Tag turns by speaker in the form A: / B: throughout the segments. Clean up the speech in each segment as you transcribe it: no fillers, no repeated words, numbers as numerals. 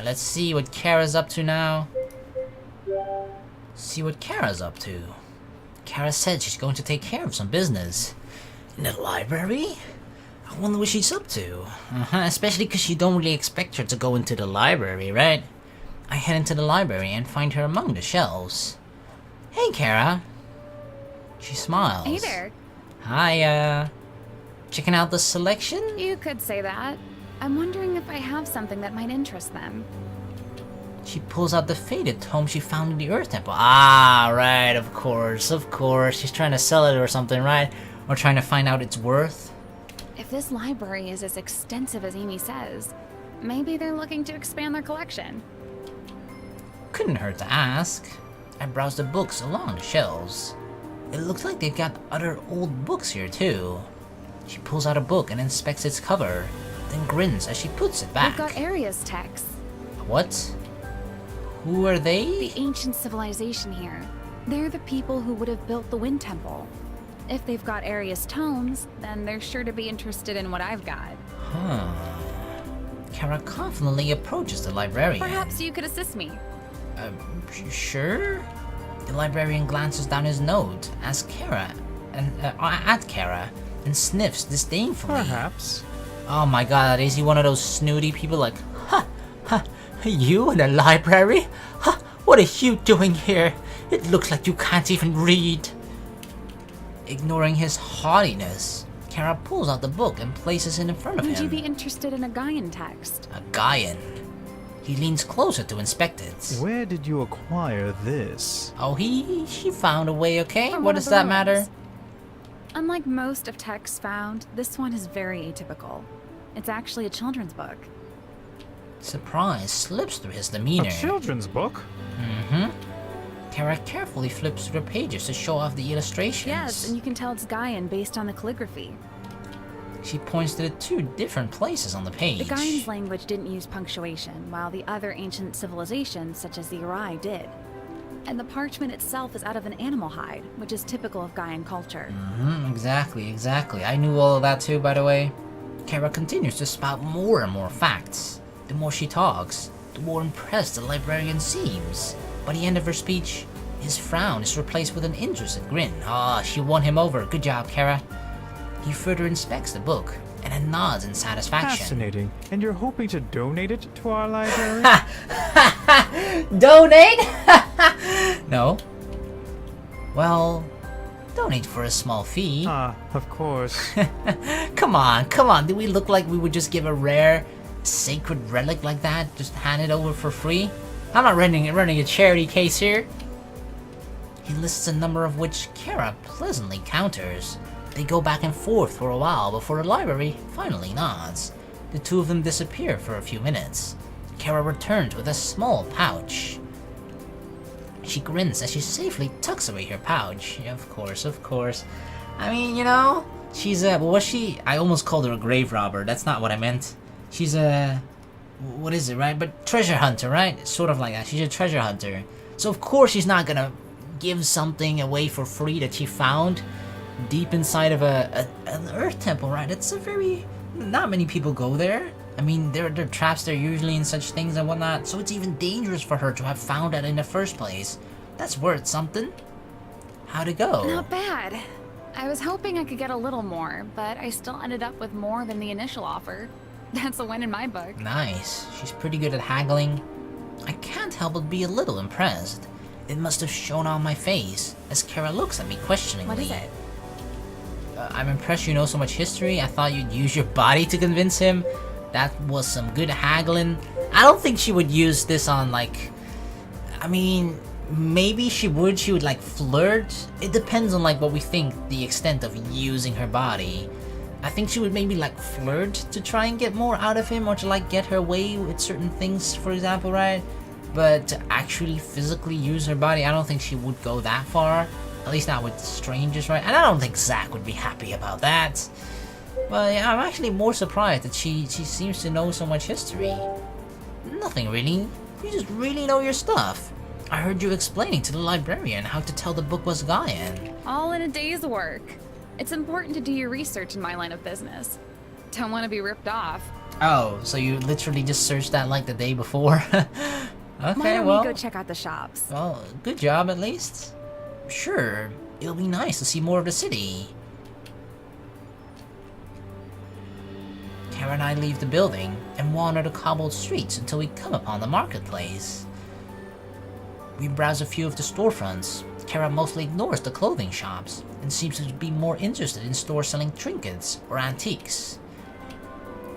A: let's see what Kara's up to now. See what Kara's up to. Kara said she's going to take care of some business. In the library? I wonder what she's up to. Especially because you don't really expect her to go into the library, right? I head into the library and find her among the shelves. Hey, Kara. She smiles.
B: Hey there.
A: Hi, checking out the selection?
B: You could say that. I'm wondering if I have something that might interest them.
A: She pulls out the faded tome she found in the Earth Temple. Ah, right, of course. She's trying to sell it or something, right? Or trying to find out its worth.
B: If this library is as extensive as Amy says, maybe they're looking to expand their collection.
A: Couldn't hurt to ask. I browsed the books along the shelves. It looks like they've got other old books here too. She pulls out a book and inspects its cover, then grins as she puts it back.
B: They've got Aria's texts.
A: What? Who are they?
B: The ancient civilization here. They're the people who would have built the Wind Temple. If they've got Aria's tomes, then they're sure to be interested in what I've got.
A: Huh. Kara confidently approaches the librarian.
B: Perhaps you could assist me.
A: Sure? The librarian glances down his note at Kara and sniffs disdainfully.
C: Perhaps.
A: Oh my god, is he one of those snooty people like, you in the library? What are you doing here? It looks like you can't even read. Ignoring his haughtiness, Kara pulls out the book and places it in front of him.
B: Would you be interested in a Gaian text?
A: A Gaian? He leans closer to inspect it.
C: Where did you acquire this?
A: Oh, he found a way, okay?
B: From
A: What
B: one
A: does
B: of the
A: that matter?
B: ruins. Unlike most of texts found, this one is very atypical. It's actually a children's book.
A: Surprise slips through his demeanor.
C: A children's book?
A: Mm-hmm. Terra carefully flips through the pages to show off the illustrations.
B: Yes, and you can tell it's Gaian based on the calligraphy.
A: She points to the two different places on the page.
B: The Gaian's language didn't use punctuation, while the other ancient civilizations, such as the Arai, did. And the parchment itself is out of an animal hide, which is typical of Gaian culture.
A: Mm-hmm, exactly. I knew all of that too, by the way. Terra continues to spout more and more facts. The more she talks, the more impressed the librarian seems. By the end of her speech, his frown is replaced with an interested grin. She won him over. Good job, Kara. He further inspects the book and then nods in satisfaction.
C: Fascinating. And you're hoping to donate it to our library?
A: Donate? No. Well, donate for a small fee.
C: Of course.
A: Come on. Do we look like we would just give a rare, sacred relic like that? Just hand it over for free? I'm not running a charity case here. He lists a number of which Kara pleasantly counters. They go back and forth for a while before the library finally nods. The two of them disappear for a few minutes. Kara returns with a small pouch. She grins as she safely tucks away her pouch. Yeah, of course. I mean, she's I almost called her a grave robber. That's not what I meant. She's what is it, right? But treasure hunter, right? Sort of like that. She's a treasure hunter. So of course she's not gonna give something away for free that she found deep inside of an earth temple, right? It's not many people go there. I mean, there are traps there usually in such things and whatnot, so it's even dangerous for her to have found that in the first place. That's worth something. How'd it go?
B: Not bad. I was hoping I could get a little more, but I still ended up with more than the initial offer. That's a win in my book.
A: Nice. She's pretty good at haggling. I can't help but be a little impressed. It must have shown on my face as Kara looks at me questioningly.
B: What is it?
A: I'm impressed you know so much history. I thought you'd use your body to convince him. That was some good haggling. I don't think she would use this on maybe she would flirt. It depends on what we think the extent of using her body. I think she would maybe flirt to try and get more out of him, or to get her way with certain things, for example, right? But to actually physically use her body, I don't think she would go that far. At least not with strangers, right? And I don't think Zach would be happy about that. But yeah, I'm actually more surprised that she seems to know so much history. Nothing really. You just really know your stuff. I heard you explaining to the librarian how to tell the book was Gaian.
B: All in a day's work. It's important to do your research in my line of business. Don't want to be ripped off.
A: Oh, so you literally just searched that like the day before?
B: Why
A: Okay,
B: don't
A: well,
B: we go check out the shops?
A: well, good job at least. Sure, it'll be nice to see more of the city. Terra and I leave the building and wander the cobbled streets until we come upon the marketplace. We browse a few of the storefronts. Terra mostly ignores the clothing shops and seems to be more interested in stores selling trinkets or antiques.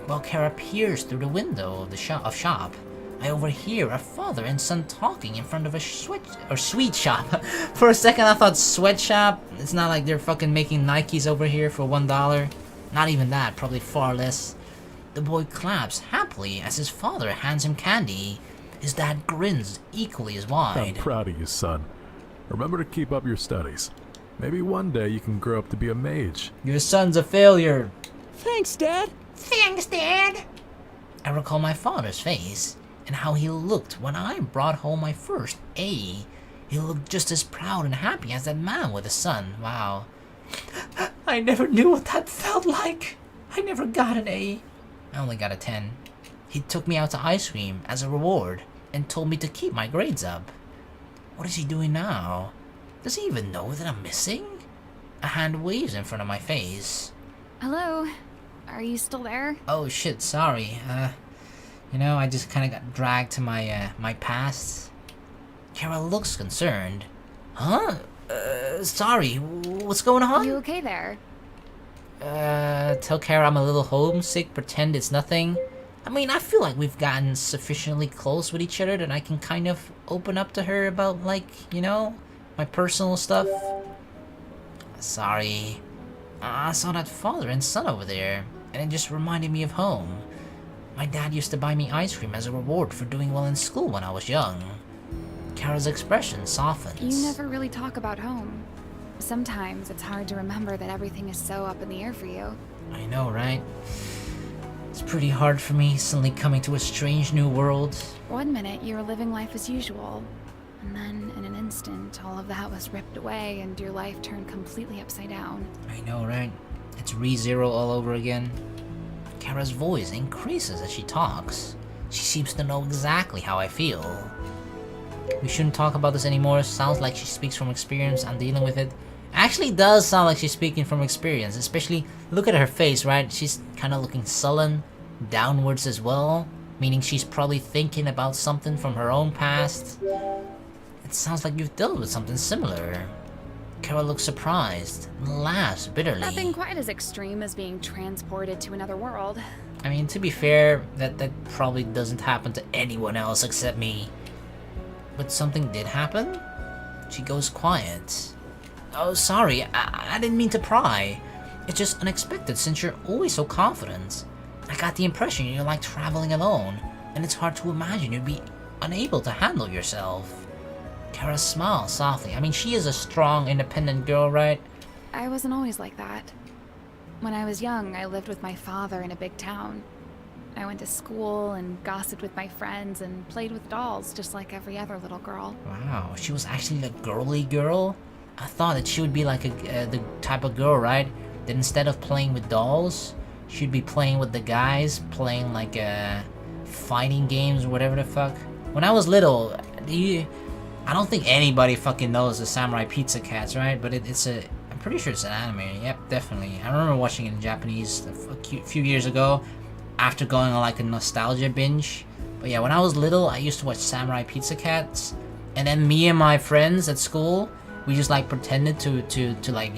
A: While Kara peers through the window of the shop, I overhear a father and son talking in front of a sweet shop. For a second I thought sweatshop. It's not like they're fucking making Nikes over here for $1. Not even that, probably far less. The boy claps happily as his father hands him candy. His dad grins equally as
D: I'm
A: wide.
D: proud of you, son. Remember to keep up your studies. Maybe one day you can grow up to be a mage.
A: Your son's a failure.
E: Thanks, Dad.
A: Thanks, Dad. I recall my father's face and how he looked when I brought home my first A. He looked just as proud and happy as that man with a son. Wow. I never knew what that felt like. I never got an A. I only got a 10. He took me out to ice cream as a reward and told me to keep my grades up. What is he doing now? Does he even know that I'm missing? A hand waves in front of my face.
B: Hello? Are you still there?
A: Oh shit, sorry. I just kind of got dragged to my my past. Kara looks concerned. Huh? Sorry, what's going on?
B: You okay there?
A: Tell Kara I'm a little homesick, pretend it's nothing. I mean, I feel like we've gotten sufficiently close with each other that I can kind of open up to her about, like, my personal stuff. Sorry. I saw that father and son over there, and it just reminded me of home. My dad used to buy me ice cream as a reward for doing well in school when I was young. Kara's expression softens.
B: You never really talk about home. Sometimes it's hard to remember that everything is so up in the air for you.
A: I know, right? It's pretty hard for me suddenly coming to a strange new world.
B: One minute you were living life as usual, and then in an instant all of that was ripped away and your life turned completely upside down.
A: I know, right? It's ReZero all over again. Kara's voice increases as she talks. She seems to know exactly how I feel. We shouldn't talk about this anymore. Sounds like she speaks from experience. I'm dealing with it. Actually does sound like she's speaking from experience, especially look at her face, right? She's kind of looking sullen, downwards as well, meaning she's probably thinking about something from her own past. It sounds like you've dealt with something similar. Kara looks surprised and laughs bitterly.
B: Nothing quite as extreme as being transported to another world.
A: I mean, to be fair, that probably doesn't happen to anyone else except me. But something did happen? She goes quiet. Oh, sorry, I didn't mean to pry. It's just unexpected since you're always so confident. I got the impression you like traveling alone, and it's hard to imagine you'd be unable to handle yourself. Kara smiles softly. I mean, she is a strong, independent girl, right?
B: I wasn't always like that. When I was young, I lived with my father in a big town. I went to school and gossiped with my friends and played with dolls just like every other little girl.
A: Wow, she was actually a girly girl? I thought that she would be like the type of girl, right? That instead of playing with dolls, she'd be playing with the guys, playing like fighting games or whatever the fuck. When I was little, I don't think anybody fucking knows the Samurai Pizza Cats, right? But I'm pretty sure it's an anime. Yep, definitely. I remember watching it in Japanese a few years ago after going on like a nostalgia binge. But yeah, when I was little, I used to watch Samurai Pizza Cats, and then me and my friends at school, we just like pretended to like,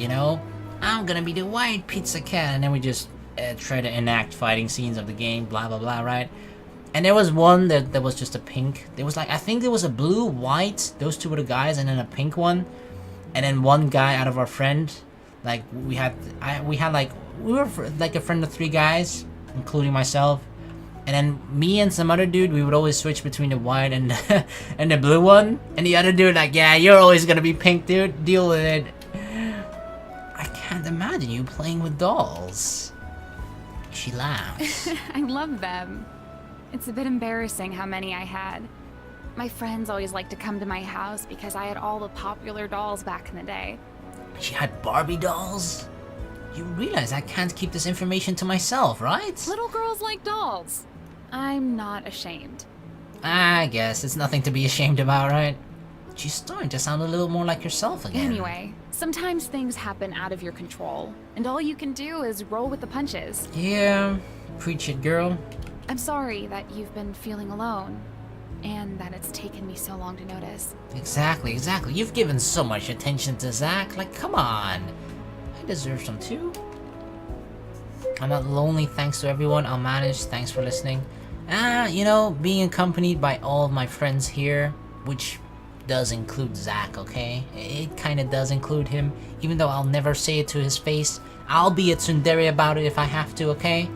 A: I'm gonna be the white pizza cat, and then we just try to enact fighting scenes of the game, blah blah blah, right? And there was one that was just a pink. There was like, I think there was a blue, white, those two were the guys, and then a pink one, and then one guy out of our friend, like we were like a friend of 3 guys, including myself. And then me and some other dude, we would always switch between the white and and the blue one. And the other dude like, yeah, you're always gonna be pink, dude. Deal with it. I can't imagine you playing with dolls. She laughs.
B: I love them. It's a bit embarrassing how many I had. My friends always liked to come to my house because I had all the popular dolls back in the day.
A: She had Barbie dolls? You realize I can't keep this information to myself, right?
B: Little girls like dolls. I'm not ashamed.
A: I guess it's nothing to be ashamed about, right? She's starting to sound a little more like yourself again.
B: Anyway, sometimes things happen out of your control, and all you can do is roll with the punches.
A: Yeah, preach it, girl.
B: I'm sorry that you've been feeling alone, and that it's taken me so long to notice.
A: Exactly. You've given so much attention to Zach. Like, come on. I deserve some too. I'm not lonely thanks to everyone. I'll manage. Thanks for listening. You know, being accompanied by all of my friends here, which does include Zach, okay? It kinda does include him, even though I'll never say it to his face. I'll be a tsundere about it if I have to, okay?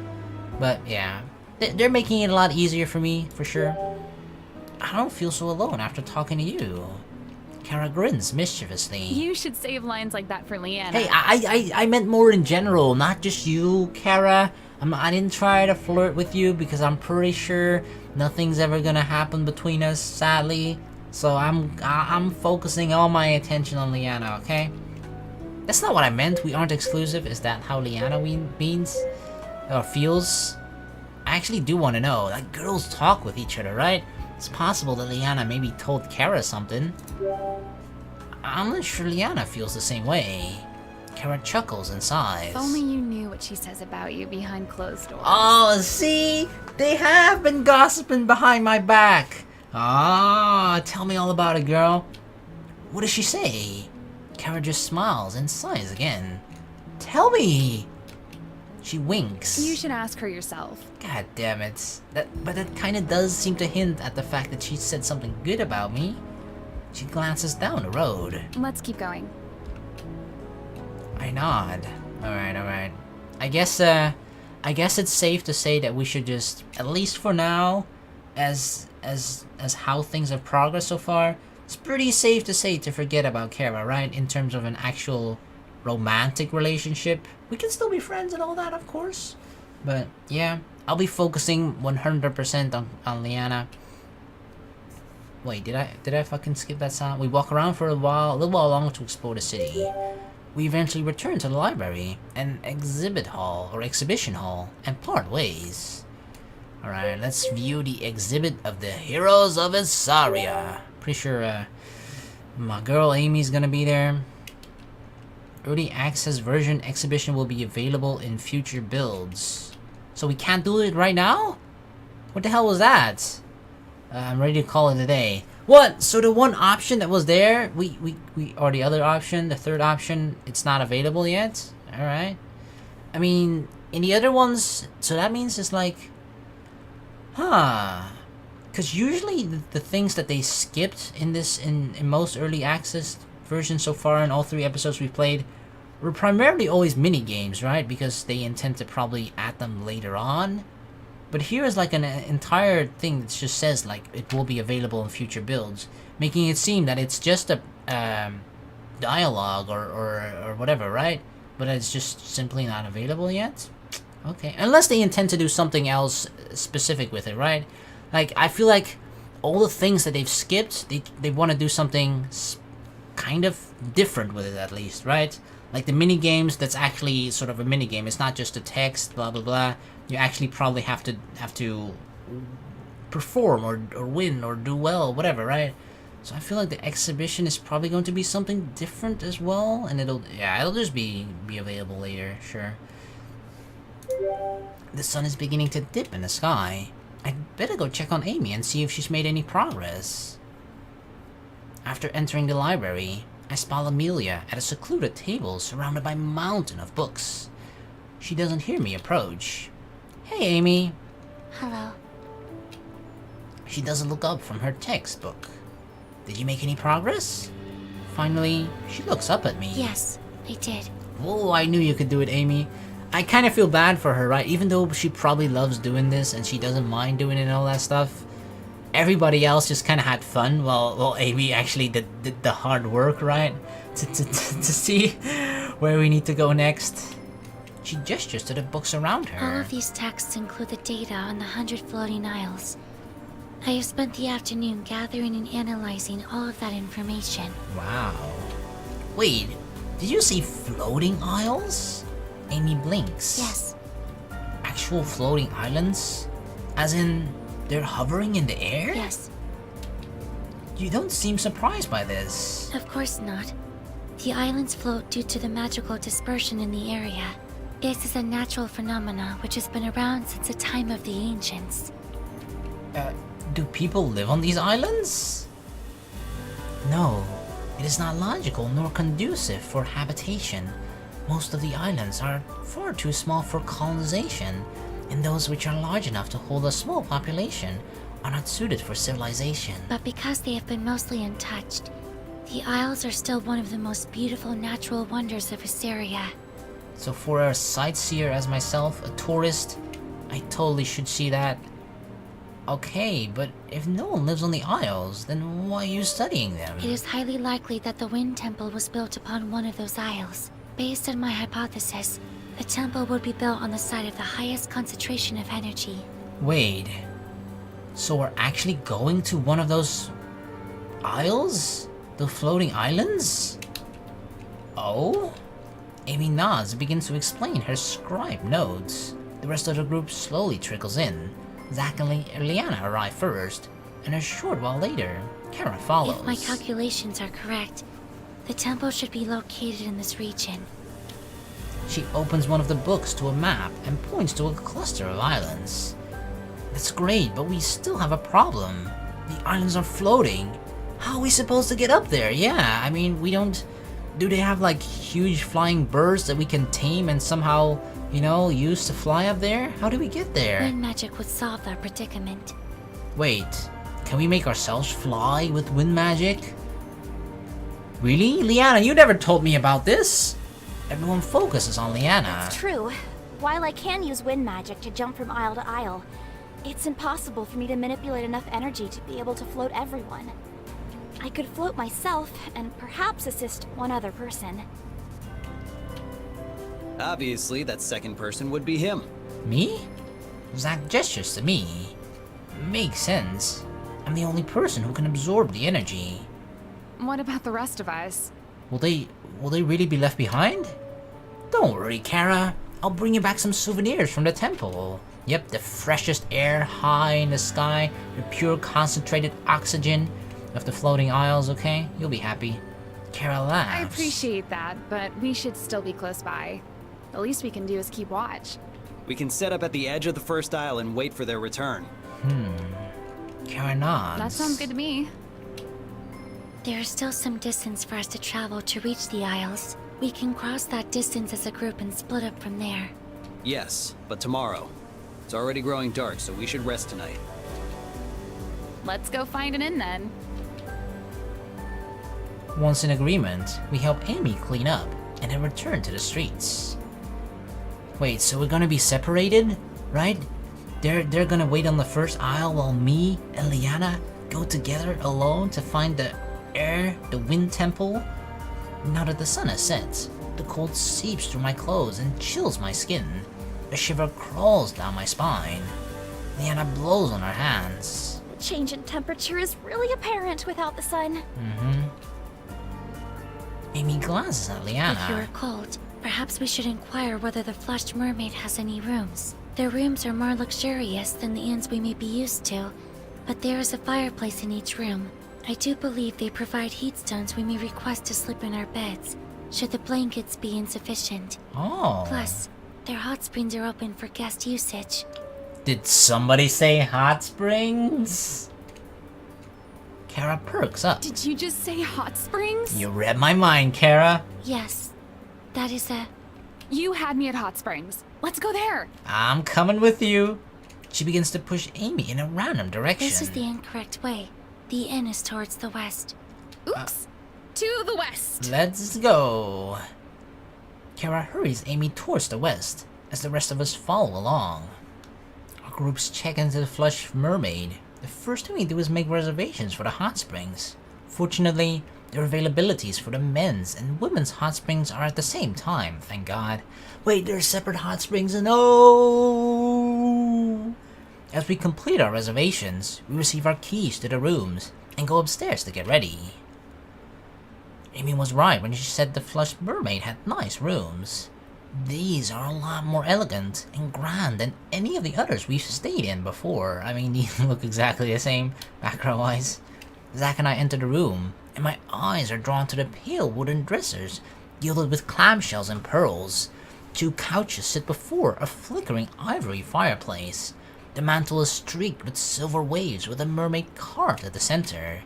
A: But yeah, they're making it a lot easier for me, for sure. I don't feel so alone after talking to you. Kara grins mischievously.
B: You should save lines like that for Leanna.
A: Hey, I meant more in general, not just you, Kara. I didn't try to flirt with you because I'm pretty sure nothing's ever gonna happen between us, sadly. So I'm focusing all my attention on Leanna, okay? That's not what I meant. We aren't exclusive. Is that how Leanna means? Or feels? I actually do want to know. Like, girls talk with each other, right? It's possible that Leanna maybe told Kara something. I'm not sure Leanna feels the same way. Kara chuckles and sighs.
B: If only you knew what she says about you behind closed doors.
A: Oh, see? They have been gossiping behind my back. Ah, tell me all about it, girl. What does she say? Kara just smiles and sighs again. Tell me. She winks.
B: You should ask her yourself.
A: God damn it. But that kind of does seem to hint at the fact that she said something good about me. She glances down the road.
B: Let's keep going.
A: I nod. Alright. I guess it's safe to say that we should just, at least for now, as how things have progressed so far, it's pretty safe to say to forget about Kara, right? In terms of an actual romantic relationship. We can still be friends and all that, of course. But yeah, I'll be focusing 100% on Leanna. Wait, did I fucking skip that sound? We walk around for a little while longer to explore the city. We eventually return to the library, an exhibition hall, and part ways. Alright, let's view the exhibit of the Heroes of Isaria. Pretty sure my girl Amy's gonna be there. Early access version exhibition will be available in future builds. So we can't do it right now? What the hell was that? I'm ready to call it a day. What? So the one option that was there, or the other option, the third option, it's not available yet? Alright. I mean, in the other ones, so that means it's like, because usually the things that they skipped in most early access versions so far in all 3 episodes we played were primarily always mini games, right? Because they intend to probably add them later on. But here is like an entire thing that just says like it will be available in future builds, making it seem that it's just a dialogue or whatever, right? But it's just simply not available yet. Okay, unless they intend to do something else specific with it, right? Like, I feel like all the things that they've skipped, they want to do something kind of different with it, at least, right? Like the mini games, that's actually sort of a mini game. It's not just a text, blah blah blah. You actually probably have to perform or win or do well, whatever, right? So I feel like the exhibition is probably going to be something different as well, and it'll just be available later, sure. The sun is beginning to dip in the sky. I'd better go check on Amy and see if she's made any progress. After entering the library, I spot Amelia at a secluded table surrounded by a mountain of books. She doesn't hear me approach. Hey, Amy.
E: Hello.
A: She doesn't look up from her textbook. Did you make any progress? Finally, she looks up at me.
E: Yes, I did.
A: Oh, I knew you could do it, Amy. I kind of feel bad for her, right? Even though she probably loves doing this and she doesn't mind doing it and all that stuff. Everybody else just kind of had fun. Well, Amy actually did the hard work, right? To see where we need to go next. She gestures to the books around her.
E: All of these texts include the data on the 100 floating isles. I have spent the afternoon gathering and analyzing all of that information.
A: Wow. Wait, did you say floating isles? Amy blinks.
E: Yes.
A: Actual floating islands? As in, they're hovering in the air?
E: Yes.
A: You don't seem surprised by this.
E: Of course not. The islands float due to the magical dispersion in the area. This is a natural phenomenon which has been around since the time of the ancients.
A: Do people live on these islands? No, it is not logical nor conducive for habitation. Most of the islands are far too small for colonization, and those which are large enough to hold a small population are not suited for civilization.
E: But because they have been mostly untouched, the Isles are still one of the most beautiful natural wonders of Assyria.
A: So for a sightseer as myself, a tourist, I totally should see that. Okay, but if no one lives on the Isles, then why are you studying them?
E: It is highly likely that the Wind Temple was built upon one of those isles. Based on my hypothesis, the temple would be built on the site of the highest concentration of energy.
A: Wait, so we're actually going to one of those isles? The floating islands? Oh? Amy nods and begins to explain her scribe notes. The rest of the group slowly trickles in. Zach and Leanna arrive first, and a short while later, Kara follows.
E: If my calculations are correct, the temple should be located in this region.
A: She opens one of the books to a map and points to a cluster of islands. That's great, but we still have a problem. The islands are floating. How are we supposed to get up there? Yeah, I mean, we don't... Do they have like huge flying birds that we can tame and somehow, you know, use to fly up there? How do we get there?
E: Wind magic would solve that predicament.
A: Wait, can we make ourselves fly with wind magic? Really? Leanna, you never told me about this! Everyone focuses on Leanna.
F: It's true. While I can use wind magic to jump from isle to isle, it's impossible for me to manipulate enough energy to be able to float everyone. I could float myself and perhaps assist one other person.
G: Obviously, that second person would be him.
A: Me? Zach gestures to me. Makes sense. I'm the only person who can absorb the energy.
B: What about the rest of us?
A: Will they really be left behind? Don't worry, Kara. I'll bring you back some souvenirs from the temple. Yep, the freshest air high in the sky, the pure concentrated oxygen of the floating isles, okay? You'll be happy. Kara laughs.
B: I appreciate that, but we should still be close by. The least we can do is keep watch.
G: We can set up at the edge of the first isle and wait for their return.
A: Kara nods.
B: That sounds good to me.
E: There is still some distance for us to travel to reach the Isles. We can cross that distance as a group and split up from there.
G: Yes, but tomorrow. It's already growing dark, so we should rest tonight.
B: Let's go find an inn then.
A: Once in agreement, we help Amy clean up and then return to the streets. Wait, so we're gonna be separated, right? They're gonna wait on the first aisle while me and Leanna go together alone to find the wind temple? Now that the sun has set, the cold seeps through my clothes and chills my skin. A shiver crawls down my spine. Leanna blows on her hands.
F: The change in temperature is really apparent without the sun.
A: Amy glances at Leanna.
E: If you are cold, perhaps we should inquire whether the Flushed Mermaid has any rooms. Their rooms are more luxurious than the inns we may be used to, but there is a fireplace in each room. I do believe they provide heat stones we may request to sleep in our beds, should the blankets be insufficient.
A: Oh.
E: Plus, their hot springs are open for guest usage.
A: Did somebody say hot springs? Kara perks up.
B: Did you just say hot springs?
A: You read my mind, Kara.
E: Yes, that is a...
B: You had me at hot springs. Let's go there.
A: I'm coming with you. She begins to push Amy in a random direction.
E: This is the incorrect way. The inn is towards the west.
B: Oops. To the west.
A: Let's go. Kara hurries Amy towards the west, as the rest of us follow along. Our groups check into the Flushed Mermaid. The first thing we do is make reservations for the hot springs. Fortunately, their availabilities for the men's and women's hot springs are at the same time, thank God. Wait, there's separate hot springs and oh! As we complete our reservations, we receive our keys to the rooms and go upstairs to get ready. Amy was right when she said the Flushed Mermaid had nice rooms. these are a lot more elegant and grand than any of the others we've stayed in before. I mean, these look exactly the same, background-wise. Zack and I enter the room, and my eyes are drawn to the pale wooden dressers, gilded with clamshells and pearls. 2 couches sit before a flickering ivory fireplace. The mantle is streaked with silver waves with a mermaid carved at the center.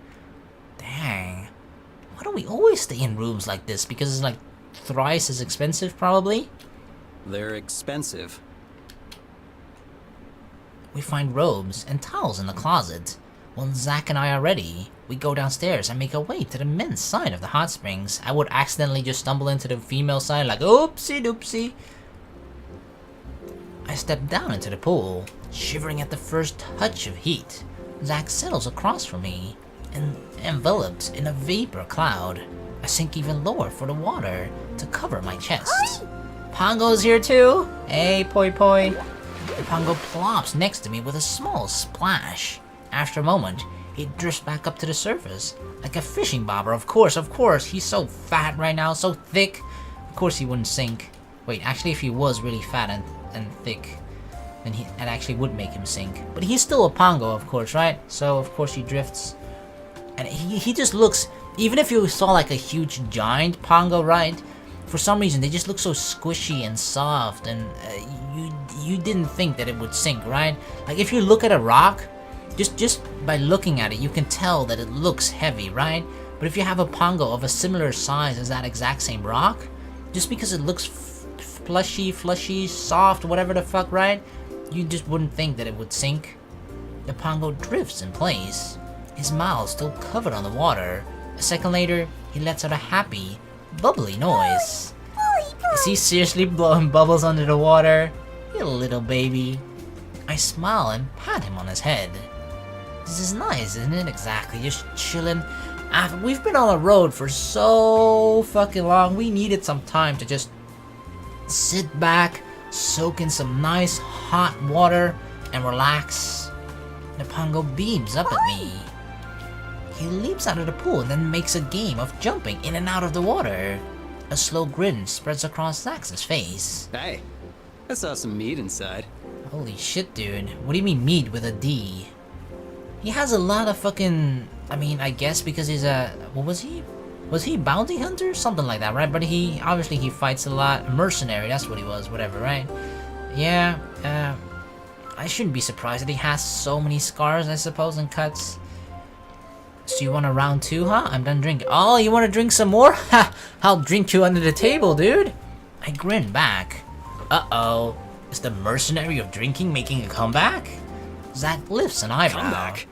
A: Dang. Why don't we always stay in rooms like this? Because it's like thrice as expensive, probably?
G: They're expensive.
A: We find robes and towels in the closet. When Zack and I are ready, we go downstairs and make our way to the men's side of the hot springs. I would accidentally just stumble into the female side like, oopsie doopsie. I step down into the pool, shivering at the first touch of heat. Zack settles across from me, and enveloped in a vapor cloud. I sink even lower for the water to cover my chest. Pongo's here too? Hey, poi poi. Pongo plops next to me with a small splash. After a moment, he drifts back up to the surface, like a fishing bobber. Of course, he's so fat right now, so thick. Of course he wouldn't sink. Wait, actually if he was really fat and thick, then it actually would make him sink. But he's still a Pongo, of course, right? So of course he drifts. And he just looks, even if you saw like a huge giant Pongo, right? For some reason, they just look so squishy and soft, and you didn't think that it would sink, right? Like if you look at a rock, just by looking at it, you can tell that it looks heavy, right? But if you have a Pongo of a similar size as that exact same rock, just because it looks flushy, soft, whatever the fuck, right? You just wouldn't think that it would sink. The Pongo drifts in place, his mouth still covered on the water. A second later, he lets out a happy, bubbly noise. Is he seriously blowing bubbles under the water? You little baby. I smile and pat him on his head. This is nice, isn't it? Exactly, just chilling. We've been on the road for so fucking long. We needed some time to just sit back, soak in some nice hot water, and relax. The Pongo beams up at me. He leaps out of the pool and then makes a game of jumping in and out of the water. A slow grin spreads across Zax's face.
G: Hey, I saw some meat inside.
A: Holy shit, dude. What do you mean meat with a D? He has a lot of fucking... I mean, I guess because he's a... What was he? Was he bounty hunter? Something like that, right? But he... Obviously he fights a lot. Mercenary, that's what he was. Whatever, right? Yeah, I shouldn't be surprised that he has so many scars, I suppose, and cuts. So you want a round 2, huh? I'm done drinking. Oh, you want to drink some more? Ha! I'll drink you under the table, dude. I grin back. Uh-oh. Is the mercenary of drinking making a comeback? Zack lifts an eyebrow.
G: Comeback?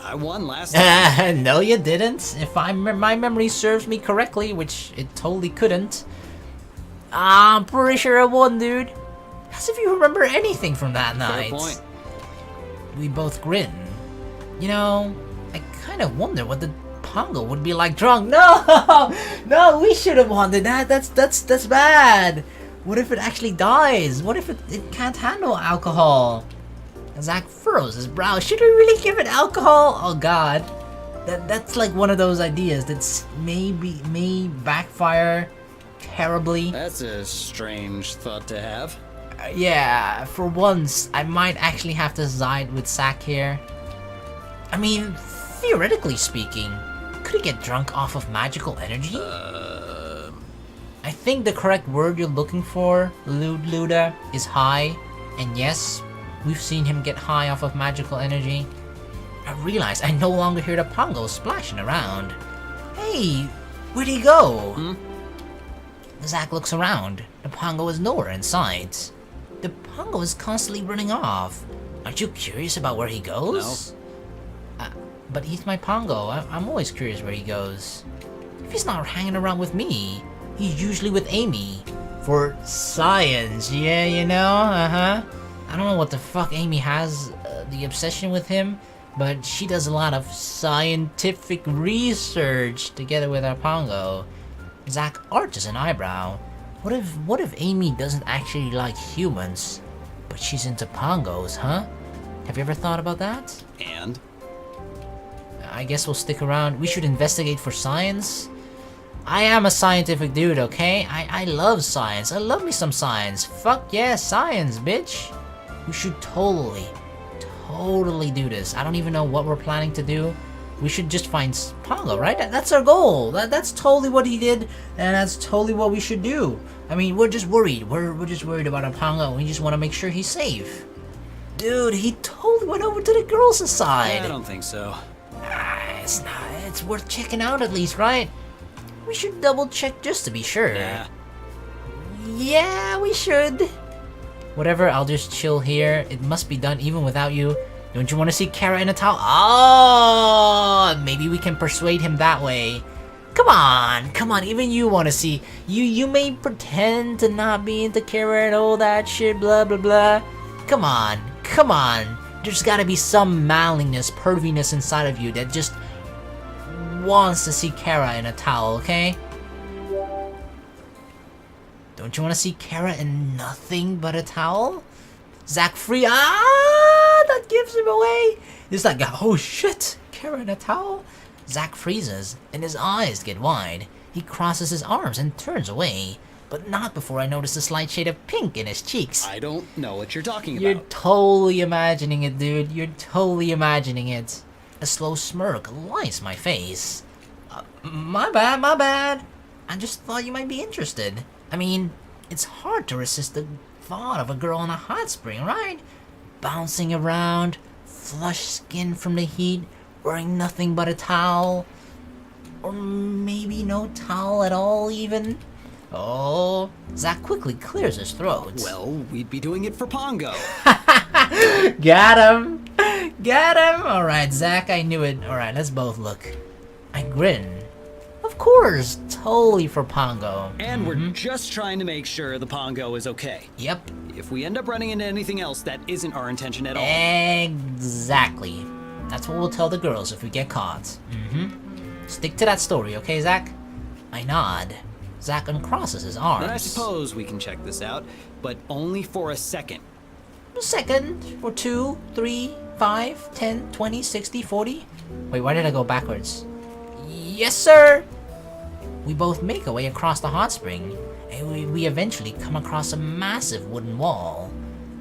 G: I won last time.
A: No, you didn't. If my memory serves me correctly, which it totally couldn't. I'm pretty sure I won, dude. As if you remember anything from that night.
G: Fair point.
A: We both grin. You know, I kind of wonder what the Pongo would be like drunk. No, no, we should have wanted that. That's bad. What if it actually dies? What if it can't handle alcohol? Zack furrows his brow. Should we really give it alcohol? Oh god, that's like one of those ideas that's may backfire terribly.
G: That's a strange thought to have.
A: Yeah, for once, I might actually have to side with Zack here. I mean, theoretically speaking, could he get drunk off of magical energy? I think the correct word you're looking for, Luda, is high. And yes, we've seen him get high off of magical energy. I realize I no longer hear the Pongo splashing around. Hey, where'd he go? Zack looks around. The Pongo is nowhere in sight. The Pongo is constantly running off. Aren't you curious about where he goes? No. But he's my Pongo. I'm always curious where he goes. If he's not hanging around with me, he's usually with Amy. For science, yeah, you know? I don't know what the fuck Amy has, the obsession with him, but she does a lot of scientific research together with our Pongo. Zack arches an eyebrow. What if Amy doesn't actually like humans, but she's into Pongos, huh? Have you ever thought about that?
G: And?
A: I guess we'll stick around. We should investigate for science. I am a scientific dude, okay? I love science. I love me some science. Fuck yeah, science, bitch. We should totally do this. I don't even know what we're planning to do. We should just find Pongo, right? That's our goal. That's totally what he did, and that's totally what we should do. I mean, we're just worried. We're just worried about our Pongo. We just want to make sure he's safe. Dude, he totally went over to the girls' side.
G: I don't think so.
A: It's worth checking out at least, right? We should double check just to be sure.
G: Yeah.
A: Yeah, we should. Whatever, I'll just chill here. It must be done even without you. Don't you want to see Kara in a towel? Oh, maybe we can persuade him that way. Come on, even you want to see. You may pretend to not be into Kara and all that shit, blah, blah, blah. Come on. There's gotta be some manliness, perviness inside of you that just wants to see Kara in a towel, okay? Don't you want to see Kara in nothing but a towel? Zack free. That gives him away. It's like, oh shit, Kara in a towel? Zack freezes, and his eyes get wide. He crosses his arms and turns away, but not before I notice a slight shade of pink in his cheeks.
G: I don't know what you're talking
A: You're
G: about.
A: totally imagining it, dude. You're totally imagining it. A slow smirk lights my face. My bad. I just thought you might be interested. I mean, it's hard to resist the thought of a girl in a hot spring, right? Bouncing around, flushed skin from the heat, wearing nothing but a towel. Or maybe no towel at all, even. Oh, Zack quickly clears his throat.
G: Well, we'd be doing it for Pongo.
A: Got him! Alright, Zack, I knew it. Alright, let's both look. I grin. Of course, totally for Pongo.
G: And we're just trying to make sure the Pongo is okay.
A: Yep.
G: If we end up running into anything else, that isn't our intention at all.
A: Exactly. That's what we'll tell the girls if we get caught. Stick to that story, okay, Zack? I nod. Zack uncrosses his arms.
G: Then I suppose we can check this out, but only for a second.
A: A second, or 2, 3, 5, 10, 20, 60, 40. Wait, why did I go backwards? Yes, sir! We both make our way across the hot spring, and we eventually come across a massive wooden wall.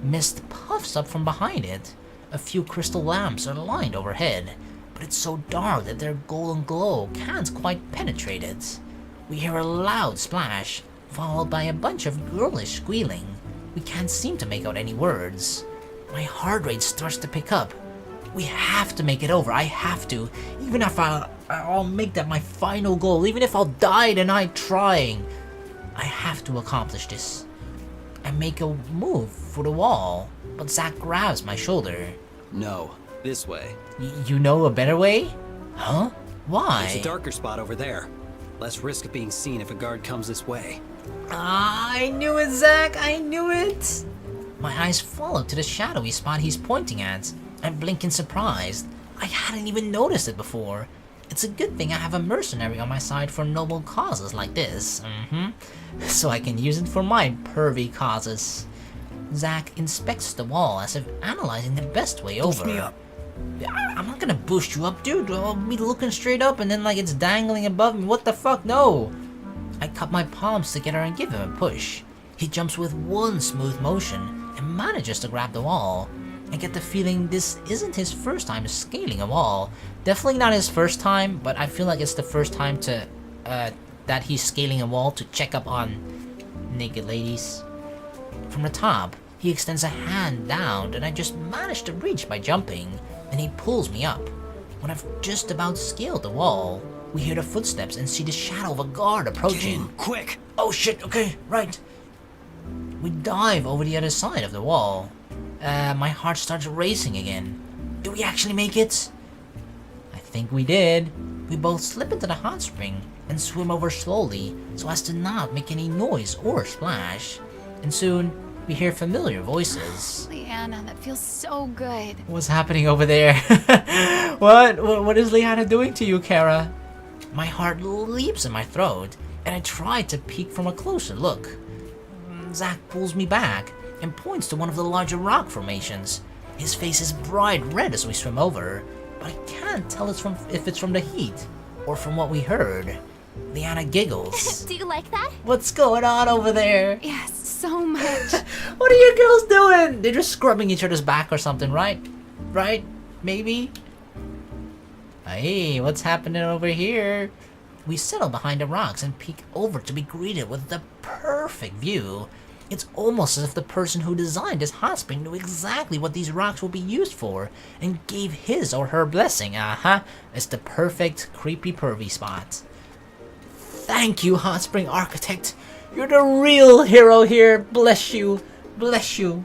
A: Mist puffs up from behind it. A few crystal lamps are lined overhead, but it's so dark that their golden glow can't quite penetrate it. We hear a loud splash, followed by a bunch of girlish squealing. We can't seem to make out any words. My heart rate starts to pick up. We have to make it over. I have to. Even if I'll make that my final goal. Even if I'll die tonight trying. I have to accomplish this. I make a move for the wall, but Zack grabs my shoulder.
G: No, this way.
A: You know a better way? Huh? Why?
G: There's a darker spot over there. Less risk of being seen if a guard comes this way.
A: I knew it, Zack. I knew it. My eyes follow to the shadowy spot he's pointing at. I blink in surprise. I hadn't even noticed it before. It's a good thing I have a mercenary on my side for noble causes like this. So I can use it for my pervy causes. Zack inspects the wall as if analyzing the best way over.
G: Boost me up.
A: I'm not gonna boost you up, dude. I'll be looking straight up and then like it's dangling above me. What the fuck? No. I cup my palms together and give him a push. He jumps with one smooth motion and manages to grab the wall. I get the feeling this isn't his first time scaling a wall. Definitely not his first time, but I feel like it's the first time to that he's scaling a wall to check up on naked ladies. From the top, he extends a hand down that I just managed to reach by jumping, and he pulls me up. When I've just about scaled the wall, we hear the footsteps and see the shadow of a guard approaching.
G: Quick!
A: Oh shit, okay, right. We dive over the other side of the wall. My heart starts racing again. Do we actually make it? I think we did. We both slip into the hot spring and swim over slowly so as to not make any noise or splash. And soon, we hear familiar voices.
B: Leanna, that feels so good.
A: What's happening over there? What is Leanna doing to you, Kara? My heart leaps in my throat, and I try to peek from a closer look. Zack pulls me back and points to one of the larger rock formations. His face is bright red as we swim over, but I can't tell if it's from the heat or from what we heard. Leanna giggles.
F: Do you like that?
A: What's going on over there?
B: Yes, so much.
A: What are you girls doing? They're just scrubbing each other's back or something, right? Right? Maybe? Hey, what's happening over here? We settle behind the rocks and peek over to be greeted with the perfect view. It's almost as if the person who designed this hot spring knew exactly what these rocks will be used for and gave his or her blessing. It's the perfect creepy pervy spot. Thank you, hot spring architect. You're the real hero here. Bless you. Bless you.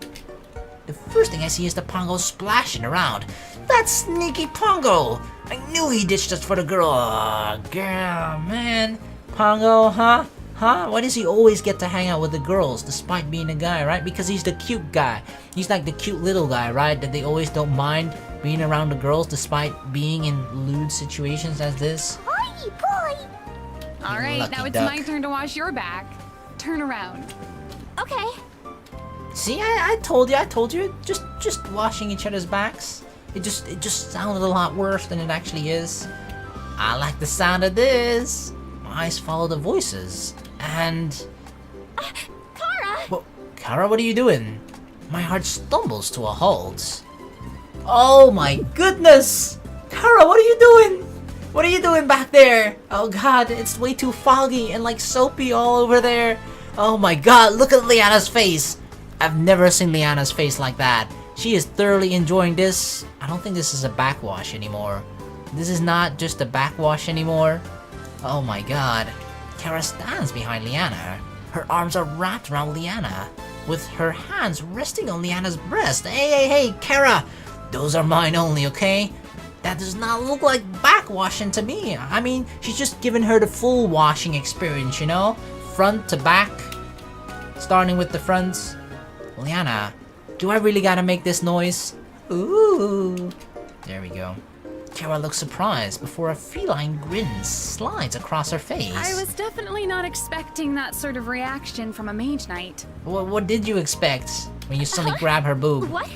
A: The first thing I see is the Pongo splashing around. That sneaky Pongo! I knew he ditched us for the girl. Girl, man. Pongo, huh? Huh? Why does he always get to hang out with the girls despite being a guy, right? Because he's the cute guy. He's like the cute little guy, right? That they always don't mind being around the girls despite being in lewd situations as this.
F: Oi, boy!
B: All right,
A: lucky
B: now it's
A: duck.
B: my turn to wash your back. Turn around.
F: Okay.
A: See, I told you. Just washing each other's backs. It just sounded a lot worse than it actually is. I like the sound of this. My eyes follow the voices. And...
F: Kara!
A: Well, Kara, what are you doing? My heart stumbles to a halt. Oh my goodness! Kara, what are you doing? What are you doing back there? Oh god, it's way too foggy and like soapy all over there. Oh my god, look at Leanna's face. I've never seen Leanna's face like that. She is thoroughly enjoying this. I don't think this is a backwash anymore. This is not just a backwash anymore. Oh my god. Kara stands behind Leanna. Her arms are wrapped around Leanna, with her hands resting on Leanna's breast. Hey, Kara! Those are mine only, okay? That does not look like backwashing to me. I mean, she's just giving her the full washing experience, you know? Front to back. Starting with the front. Leanna, do I really gotta make this noise? Ooh. There we go. Terra looks surprised before a feline grin slides across her face.
B: I was definitely not expecting that sort of reaction from a Mage-Knight.
A: What did you expect when you suddenly grab her boob?
F: What?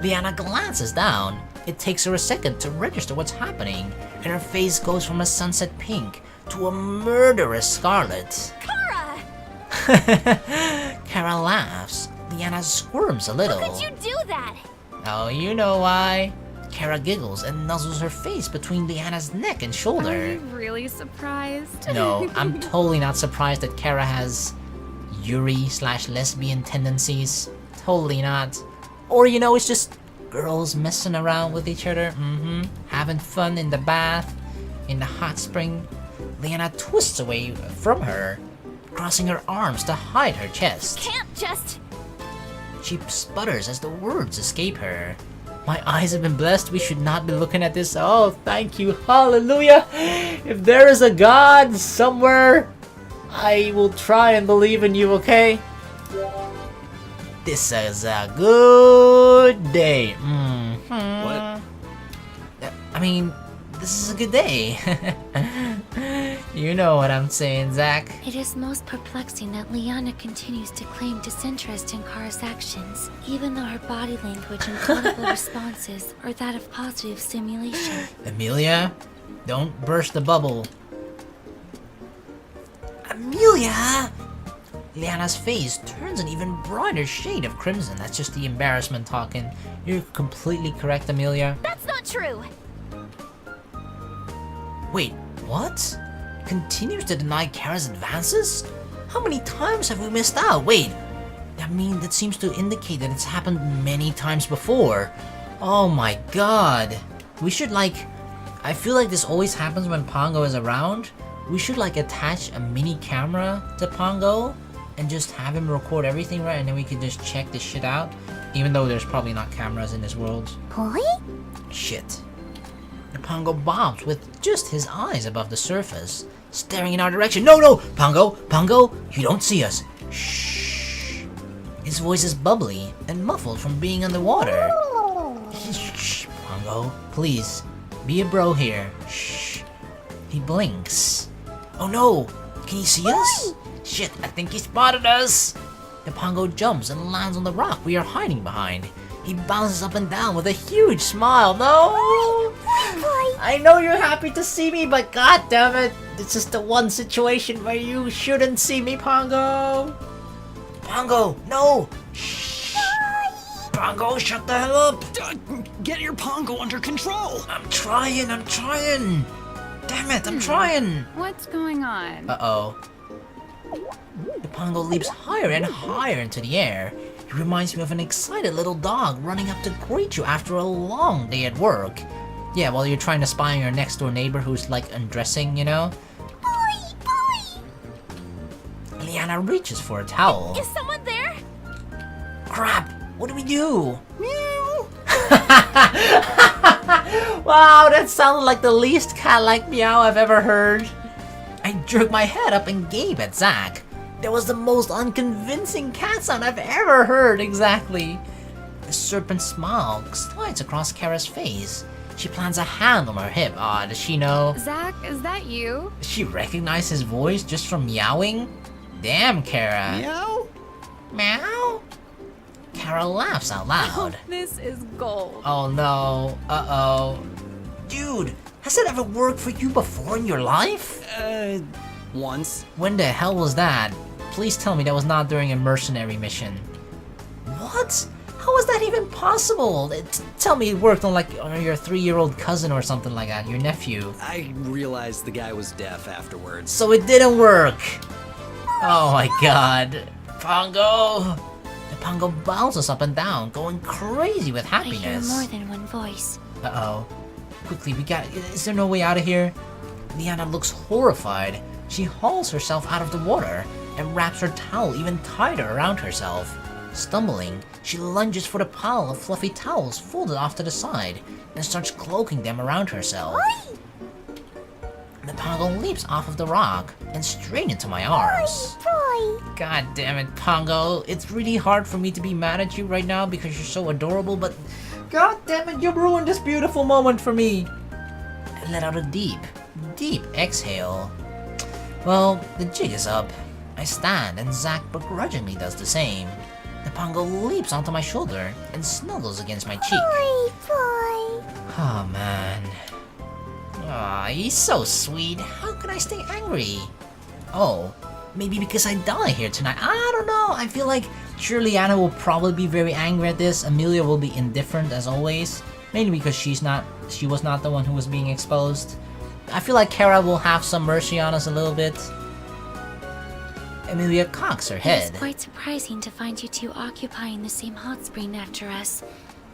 A: Leanna glances down. It takes her a second to register what's happening, and her face goes from a sunset pink to a murderous scarlet.
F: Kara!
A: Kara laughs. Leanna squirms a little.
F: How could you do that?
A: Oh, you know why. Kara giggles and nuzzles her face between Leanna's neck and
B: Are
A: shoulder.
B: you really surprised?
A: No, I'm totally not surprised that Kara has Yuri/lesbian tendencies. Totally not. Or, you know, it's just girls messing around with each other. Having fun in the bath, in the hot spring. Leanna twists away from her, crossing her arms to hide her chest.
F: Can't just...
A: She sputters as the words escape her. My eyes have been blessed. We should not be looking at this. Oh, thank you. Hallelujah. If there is a God somewhere, I will try and believe in you, okay? This is a good day.
G: What?
A: I mean, this is a good day. You know what I'm saying, Zach.
E: It is most perplexing that Leanna continues to claim disinterest in Kara's actions, even though her body language and audible responses are that of positive stimulation.
A: Amelia, don't burst the bubble. Amelia! Leanna's face turns an even brighter shade of crimson. That's just the embarrassment talking. You're completely correct, Amelia.
F: That's not true!
A: Wait, what? Continues to deny Kara's advances? How many times have we missed out? Wait, that seems to indicate that it's happened many times before. Oh my god. We should I feel like this always happens when Pongo is around. We should attach a mini camera to Pongo and just have him record everything, right? And then we could just check this shit out. Even though there's probably not cameras in this world.
F: Boy?
A: Shit. The Pongo bobs with just his eyes above the surface, staring in our direction. No! Pongo, you don't see us. Shh. His voice is bubbly and muffled from being underwater. Shh, Pongo, please, be a bro here. Shh. He blinks. Oh no, can he see us? Shit, I think he spotted us. The Pongo jumps and lands on the rock we are hiding behind. He bounces up and down with a huge smile. No! I know you're happy to see me, but god damn it, this is the one situation where you shouldn't see me, Pongo. Pongo, no! Shh! Pongo, shut the hell up!
G: Get your Pongo under control!
A: I'm trying! Damn it, I'm trying!
B: What's going on?
A: Uh-oh. The Pongo leaps higher and higher into the air. He reminds me of an excited little dog running up to greet you after a long day at work. Yeah, while you're trying to spy on your next door neighbor who's like undressing, you know? Leanna reaches for a towel.
F: Is someone there?
A: Crap! What do we do? Meow! Wow, that sounded like the least cat-like meow I've ever heard. I jerked my head up and gaped at Zach. That was the most unconvincing cat sound I've ever heard, exactly. The serpent smile slides across Kara's face. She plants a hand on her hip. Aw, does she know?
B: Zach, is that you?
A: Does she recognize his voice just from meowing? Damn, Kara.
G: Meow?
A: Meow? Kara laughs out loud.
B: This is gold.
A: Oh no. Uh-oh. Dude, has it ever worked for you before in your life?
G: Once.
A: When the hell was that? Please tell me that was not during a mercenary mission. What? How was that even possible? Tell me it worked on on your 3-year-old cousin or something like that, your nephew.
G: I realized the guy was deaf afterwards.
A: So it didn't work. Oh my god. Pongo! The Pongo bounces up and down, going crazy with
E: I hear
A: happiness.
E: more than one voice.
A: Uh-oh. Quickly, is there no way out of here? Leanna looks horrified. She hauls herself out of the water and wraps her towel even tighter around herself. Stumbling, she lunges for the pile of fluffy towels folded off to the side and starts cloaking them around herself. The Pongo leaps off of the rock and straight into my arms. God damn it, Pongo. It's really hard for me to be mad at you right now because you're so adorable, but god damn it, you ruined this beautiful moment for me. I let out a deep exhale. Well, the jig is up. I stand and Zach begrudgingly does the same. The Pongo leaps onto my shoulder and snuggles against my cheek. Oh man. Aw, he's so sweet. How could I stay angry? Oh, maybe because I die here tonight. I don't know. I feel like sure Leanna will probably be very angry at this. Amelia will be indifferent as always. Mainly because she was not the one who was being exposed. I feel like Kara will have some mercy on us a little bit. Amelia cocks her
E: It
A: head.
E: is quite surprising to find you two occupying the same hot spring after us.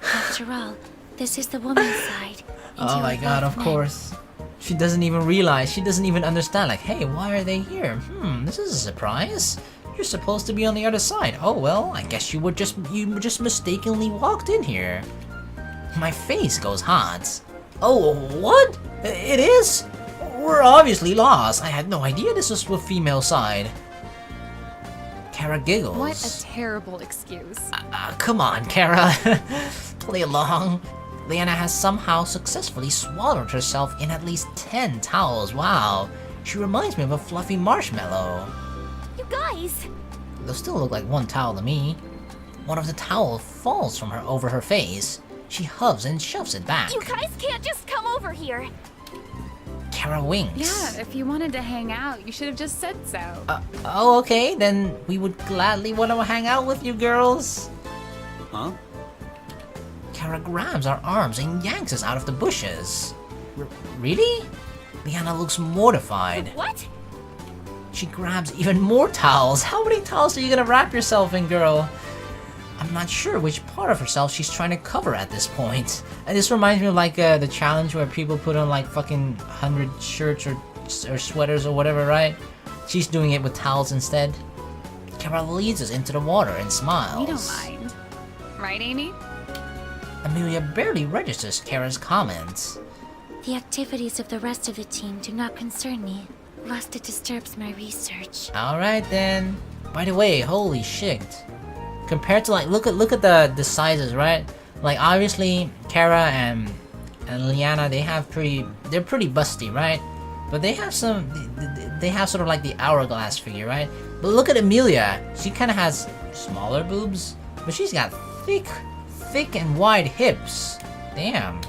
E: After all, this is the woman's side. And
A: Oh
E: you
A: my
E: are
A: god,
E: both
A: of
E: men.
A: course. She doesn't even realize, she doesn't even understand, like, hey, why are they here? This is a surprise. You're supposed to be on the other side. Oh well, I guess you just mistakenly walked in here. My face goes hot. Oh, what? It is? We're obviously lost. I had no idea this was the female side. Kara giggles.
B: What a terrible excuse.
A: Come on, Kara. Play along. Leanna has somehow successfully swallowed herself in at least 10 towels. Wow. She reminds me of a fluffy marshmallow.
F: You guys!
A: They'll still look like one towel to me. One of the towels falls from her over her face. She huffs and shoves it back.
F: You guys can't just come over here.
A: Kara winks.
B: Yeah, if you wanted to hang out, you should have just said so.
A: Oh, okay. Then we would gladly want to hang out with you girls.
G: Huh?
A: Kara grabs our arms and yanks us out of the bushes. Really? Leanna looks mortified.
F: What?
A: She grabs even more towels. How many towels are you gonna wrap yourself in, girl? I'm not sure which part of herself she's trying to cover at this point. And this reminds me of like the challenge where people put on like fucking 100 shirts or sweaters or whatever, right? She's doing it with towels instead. Kara leads us into the water and smiles.
B: We don't mind. Right, Amy?
A: Amelia barely registers Kara's comments.
E: The activities of the rest of the team do not concern me, lest it disturbs my research.
A: Alright then. By the way, holy shit. Compared to like, look at the sizes, right? Like obviously Terra and Leanna, they're pretty busty, right? But they have they have sort of like the hourglass figure, right? But look at Amelia, she kind of has smaller boobs, but she's got thick thick and wide hips. Damn.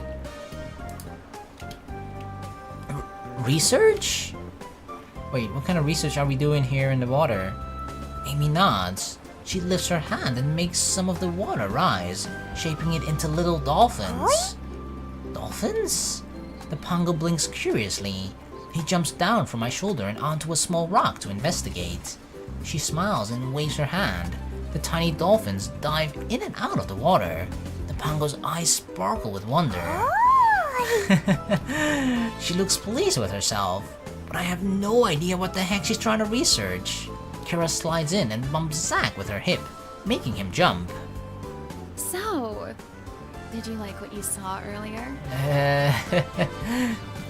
A: Research? Wait, what kind of research are we doing here in the water? Amy nods. She lifts her hand and makes some of the water rise, shaping it into little dolphins. Dolphins? The Pongo blinks curiously. He jumps down from my shoulder and onto a small rock to investigate. She smiles and waves her hand. The tiny dolphins dive in and out of the water. The Pongo's eyes sparkle with wonder. She looks pleased with herself, but I have no idea what the heck she's trying to research. Kara slides in and bumps Zack with her hip, making him jump.
B: So, did you like what you saw earlier?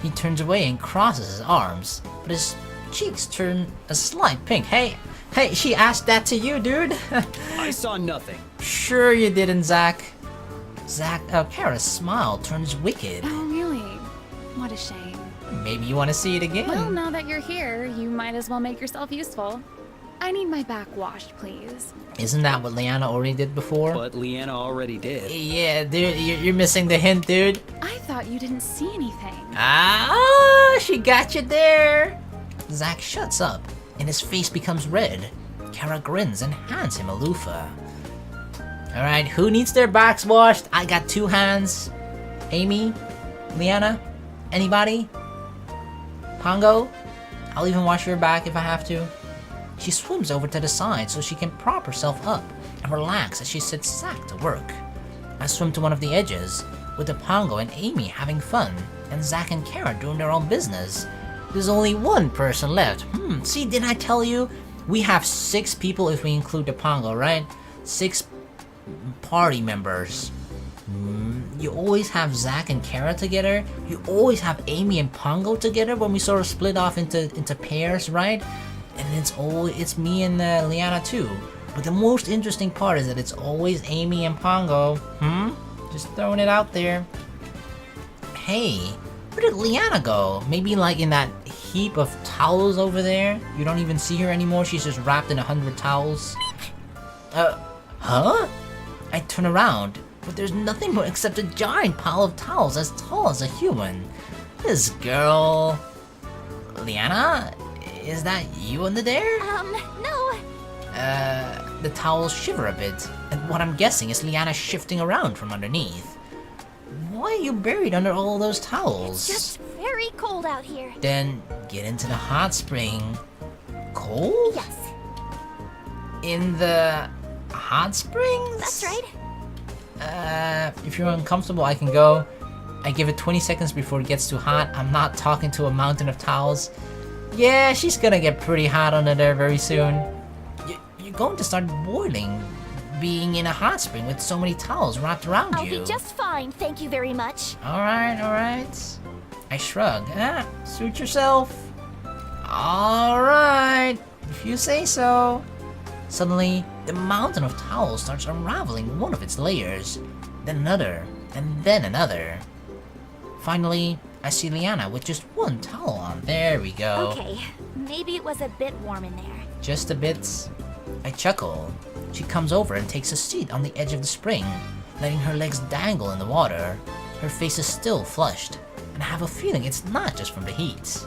A: He turns away and crosses his arms, but his cheeks turn a slight pink. Hey, she asked that to you, dude.
G: I saw nothing.
A: Sure you didn't, Zack. Kara's smile turns wicked.
B: Oh, really? What a shame.
A: Maybe you want to see it again.
B: Well, now that you're here, you might as well make yourself useful. I need my back washed, please.
A: Isn't that what Leanna already did before?
G: But Leanna already did.
A: Yeah, dude, you're missing the hint, dude.
B: I thought you didn't see anything.
A: Ah, she got you there. Zack shuts up, and his face becomes red. Kara grins and hands him a loofah. Alright, who needs their backs washed? I got 2 hands. Amy? Leanna? Anybody? Pongo? I'll even wash your back if I have to. She swims over to the side so she can prop herself up and relax as she sets Zack to work. I swim to one of the edges, with the Pongo and Amy having fun, and Zack and Kara doing their own business. There's only one person left. See, didn't I tell you? We have 6 people if we include the Pongo, right? 6 party members. You always have Zack and Kara together. You always have Amy and Pongo together when we sort of split off into pairs, right? And it's me and Leanna too. But the most interesting part is that it's always Amy and Pongo. Just throwing it out there. Hey, where did Leanna go? Maybe like in that heap of towels over there? You don't even see her anymore, she's just wrapped in 100 towels. Huh? I turn around, but there's nothing more except a giant pile of towels as tall as a human. This girl... Leanna? Is that you under there?
F: No.
A: The towels shiver a bit, and what I'm guessing is Leanna shifting around from underneath. Why are you buried under all those towels?
F: It's just very cold out here.
A: Then get into the hot spring. Cold?
F: Yes.
A: In the hot springs?
F: That's right.
A: If you're uncomfortable, I can go. I give it 20 seconds before it gets too hot. I'm not talking to a mountain of towels. Yeah, she's gonna get pretty hot under there very soon. You're going to start boiling, being in a hot spring with so many towels wrapped around you.
F: I'll be just fine, thank you very much.
A: Alright. I shrug. Suit yourself. Alright, if you say so. Suddenly, the mountain of towels starts unraveling one of its layers, then another, and then another. Finally, I see Leanna with just one towel on. There we go.
F: Okay, maybe it was a bit warm in there.
A: Just a bit. I chuckle. She comes over and takes a seat on the edge of the spring, letting her legs dangle in the water. Her face is still flushed, and I have a feeling it's not just from the heat.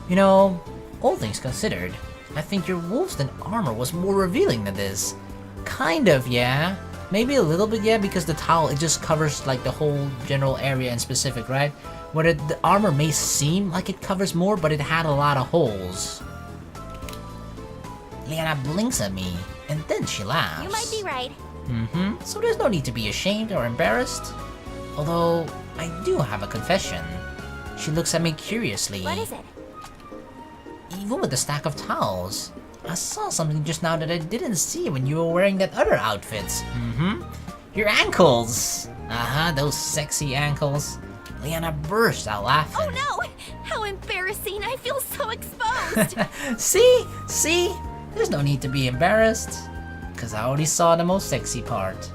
A: You know, all things considered, I think your wolfskin armor was more revealing than this. Kind of, yeah. Maybe a little bit, yeah, because the towel, it just covers like the whole general area in specific, right? Where the armor may seem like it covers more, but it had a lot of holes. Leanna blinks at me, and then she laughs.
F: You might be right.
A: So there's no need to be ashamed or embarrassed. Although, I do have a confession. She looks at me curiously.
F: What is it?
A: Even with the stack of towels, I saw something just now that I didn't see when you were wearing that other outfit. Your ankles! Those sexy ankles. Leanna burst out laughing.
F: Oh no! How embarrassing! I feel so exposed!
A: See? There's no need to be embarrassed. Cause I already saw the most sexy part.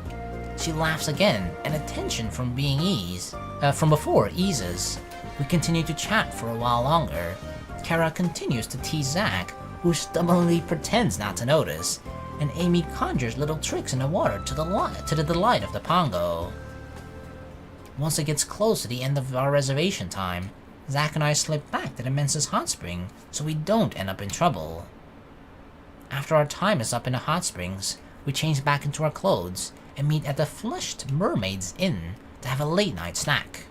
A: She laughs again, and the tension from before eases. We continue to chat for a while longer. Kara continues to tease Zack, who stubbornly pretends not to notice. and Amy conjures little tricks in the water to the delight of the Pongo. Once it gets close to the end of our reservation time, Zack and I slip back to the Mensa's hot spring so we don't end up in trouble. After our time is up in the hot springs, we change back into our clothes and meet at the Flushed Mermaid's Inn to have a late night snack.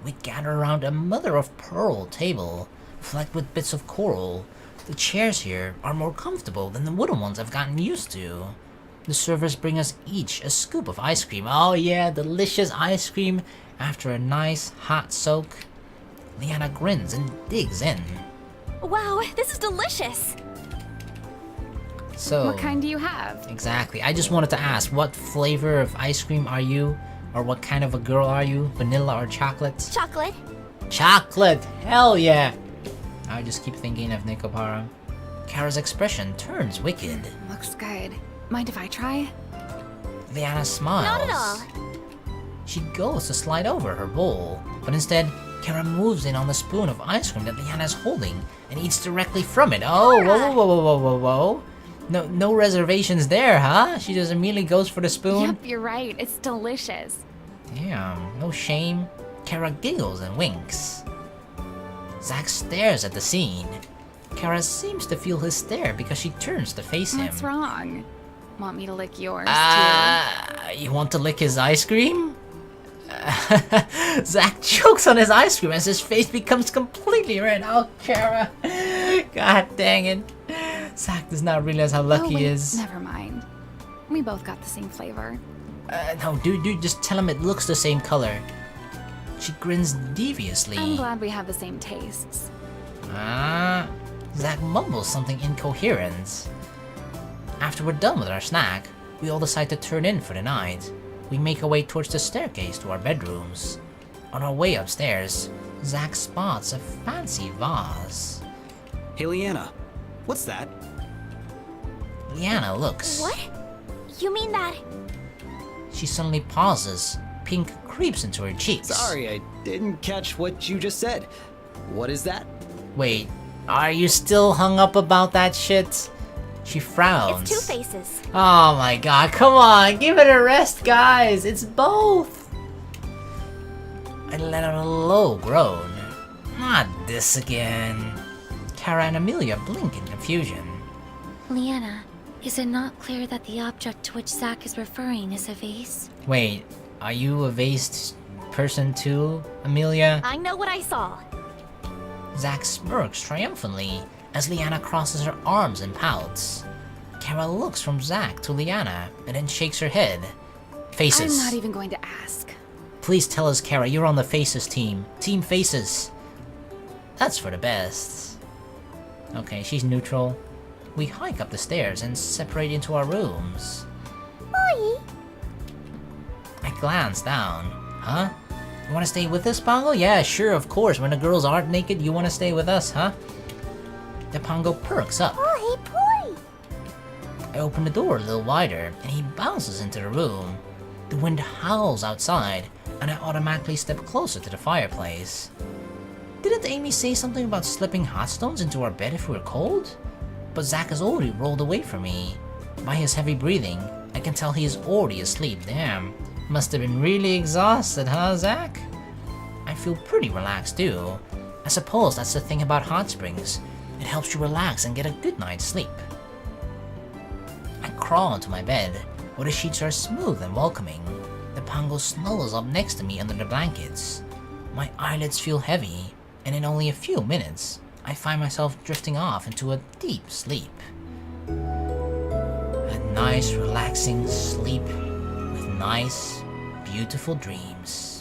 A: We gather around a mother-of-pearl table, flecked with bits of coral. The chairs here are more comfortable than the wooden ones I've gotten used to. The servers bring us each a scoop of ice cream. Oh yeah, delicious ice cream after a nice hot soak. Leanna grins and digs in.
F: Wow, this is delicious!
A: So,
B: What kind do you have?
A: exactly. I just wanted to ask, what flavor of ice cream are you? Or what kind of a girl are you? Vanilla or chocolate?
F: Chocolate.
A: Chocolate! Hell yeah! I just keep thinking of Nicopara. Kara's expression turns wicked.
B: Looks good. Mind if I try?
A: Leanna smiles.
F: Not at all.
A: She goes to slide over her bowl, but instead, Kara moves in on the spoon of ice cream that Leanna's holding and eats directly from it. Oh, whoa, whoa, whoa, whoa, whoa, whoa. No reservations there, huh? She just immediately goes for the spoon?
B: Yep, you're right. It's delicious.
A: Damn, no shame. Kara giggles and winks. Zack stares at the scene. Kara seems to feel his stare because she turns to face him.
B: What's wrong? Want me to lick yours,
A: You want to lick his ice cream? Zack chokes on his ice cream as his face becomes completely red. Oh, Kara. God dang it. Zack does not realize how
B: too?
A: lucky
B: Oh,
A: he
B: wait,
A: is.
B: never mind. We both got the same flavor.
A: No, dude, just tell him it looks the same color. She grins deviously.
B: I'm glad we have the same tastes.
A: Zack mumbles something incoherent. After we're done with our snack, we all decide to turn in for the night. We make our way towards the staircase to our bedrooms. On our way upstairs, Zack spots a fancy vase.
G: Hey, Leanna, what's that?
A: Leanna looks.
F: What? You mean that?
A: She suddenly pauses. Pink creeps into her cheeks.
G: Sorry, I didn't catch what you just said. What is that?
A: Wait, are you still hung up about that shit? She frowns.
F: It's Two Faces.
A: Oh my god, come on, give it a rest, guys. It's both. I let out a low groan. Not this again. Kara and Amelia blink in confusion.
E: Leanna, is it not clear that the object to which Zack is referring is a vase?
A: Wait, are you a vase person too, Amelia?
F: I know what I saw.
A: Zack smirks triumphantly as Leanna crosses her arms and pouts. Kara looks from Zack to Leanna and then shakes her head. Faces.
B: I'm not even going to ask.
A: Please tell us, Kara, you're on the Faces team. Team Faces. That's for the best. Okay, she's neutral. We hike up the stairs and separate into our rooms.
F: Oi!
A: I glance down. Huh? You wanna stay with us, Pongo? Yeah, sure, of course. When the girls aren't naked, you wanna stay with us, huh? The Pongo perks up.
F: Oi, boy!
A: I open the door a little wider, and he bounces into the room. The wind howls outside, and I automatically step closer to the fireplace. Didn't Amy say something about slipping hot stones into our bed if we were cold? But Zack has already rolled away from me. By his heavy breathing, I can tell he is already asleep. Damn, must have been really exhausted, huh, Zack? I feel pretty relaxed too. I suppose that's the thing about hot springs. It helps you relax and get a good night's sleep. I crawl into my bed, where the sheets are smooth and welcoming. The Pongo snuggles up next to me under the blankets. My eyelids feel heavy, and in only a few minutes, I find myself drifting off into a deep sleep. A nice, relaxing sleep with nice, beautiful dreams.